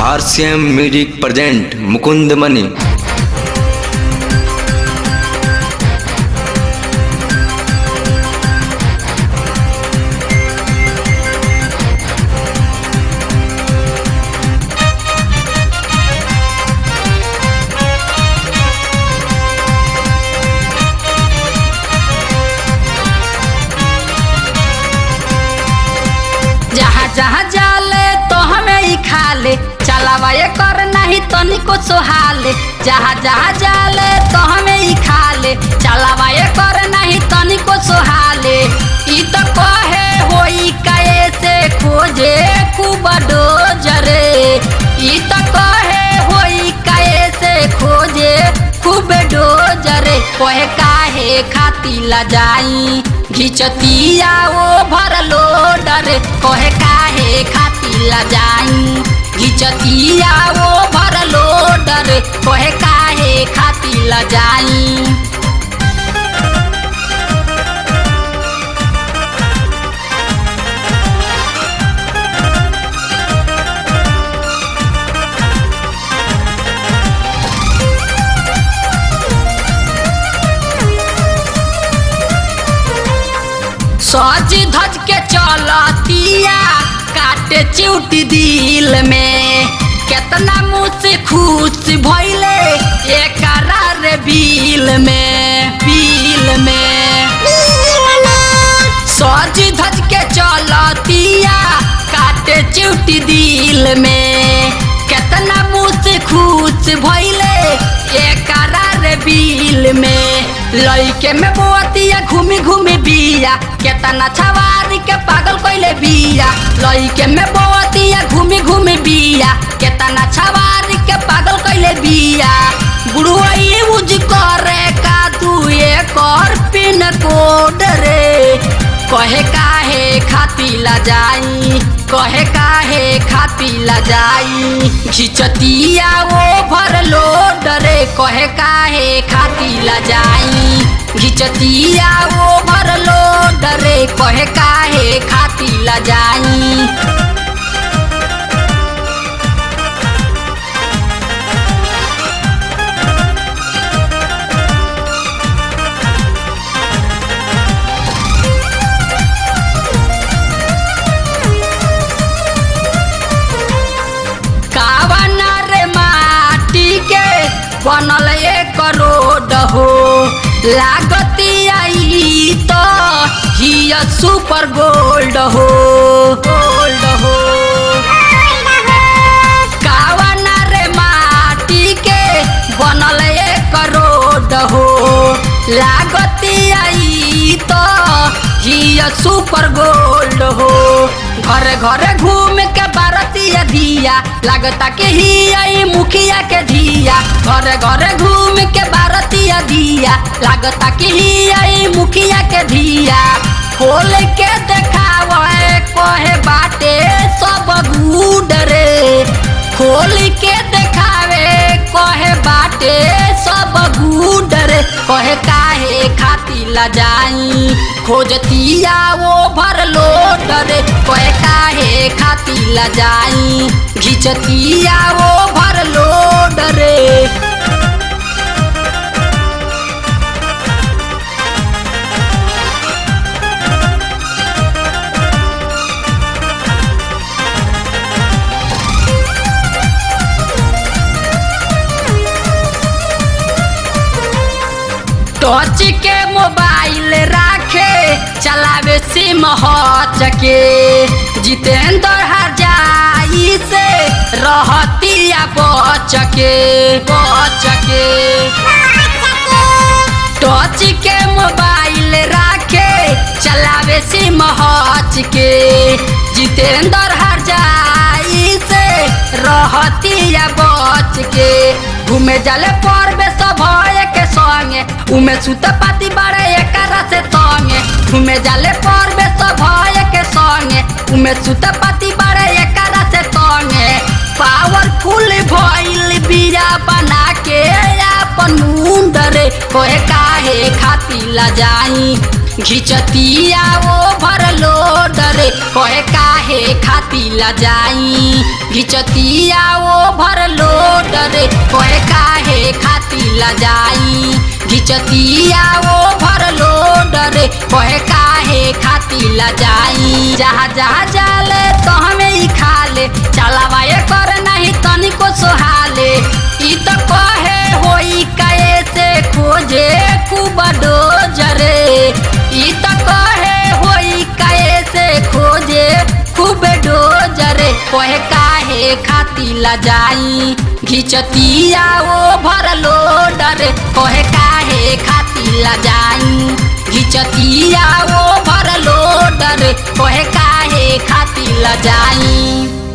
RCM music present Mukund मनी। जहाँ जहाँ जाले तो हमें ही खा ले, चलावा ये कर नहीं तो निको सोहाले। जहाँ जहाँ जाले तो हमें ही खा ले, चलावा ये कर नहीं तो निको सोहाले। ई तो कहे होई कैसे खोजे खूब डोजरे, ई तो कहे होई कैसे खोजे खूब डोजरे। कहे काहे खाती ला जाई घिचतिया वो भरलो डरे। कहे काहे खाती ला जाई घिचतिया वो भरलो डरे। कहे काहे खाती ला जाई। सज धज के चलतिया काटे चिउटी दिल में, केतना मुँह से खुश भइले एकरा रे बिल में। सज धज के चलतिया काटे चिउटी दिल में, केतना मुँह से खुश भइले एकरा रे बिल में। लइके में बोतिया घूमी घूमी बिया, केतना छवारी के पागल कइले बिया। लइके में बोतिया घूमी घूमी बिया, केतना छवारी के पागल कइले बिया। बुढ़वा यूज करे का तू एकर पिन कोड रे। कहे काहे खाती ला जाई, कहे काहे खाती ला जाई घिचतिया वो भरलो डरे। कहे काहे खाती ला जाई घिचतिया वो भरलो डरे। कहे काहे खाती ला जाई। बनल एक रोड हो लागती आई तो हिया सुपर गोल्ड हो। कावना रे माटी के बनल एक रोड हो लागती आई तो हिया सुपर गोल्ड हो। घर घर घूम के बारतिया दिया लगता के ही आई मुखिया के धिया। घर घर घूम के बारतिया दिया लगता के ही आई मुखिया के धिया। खोल के देखावे कहे बाटे सब गुड रे। खोल के देखावे कहे बाटे सब गुड रे। कहे काहे खाती ला जाई खोजतिया वो भरलो डरे। कहे काहे खाती ला जाई घिचतिया वो भरलो डरे। टच के मोबाइल राखे चलावे सिम हच के। जितेंद्र हरजाई से रहतिया बच के। टच के मोबाइल राखे चलावे सिम हच के। जितेंद्र हरजाई से रहतिया बच के। घूमे जाले परबे सब के संगे, उमे सुत पाती बड़े एकरा से तंगे। घूमे जाले परबे सब के संगे, उमे सुत पाती बड़े एकरा से तंगे। पावरफुल भइल बिया बना के अपन मुंड रे। कहे काहे खाती ला जाई घिचतिया वो भरलो डरे। कहे काहे खाती ला जाई घिचतिया वो ओवरलोड रे कोहे काहे खाती ला जाई घिचतिया ओवरलोड रे कोहे काहे खाती ला जाई जहाँ जहाँ जाले तो हमें ही खाले चलावा ये कर नहीं तनिको सोहाले ई तो कहे होई काए से खोजे खूब डोजरे ई तो कहे होई काए से खोजे खूब डोजरे कोहे काहे खाती ला जाई घिचतिया ओवरलोड रे कोहे काहे खाती ला जाई घिचतिया ओवरलोड रे कोहे काहे खाती ला जाई।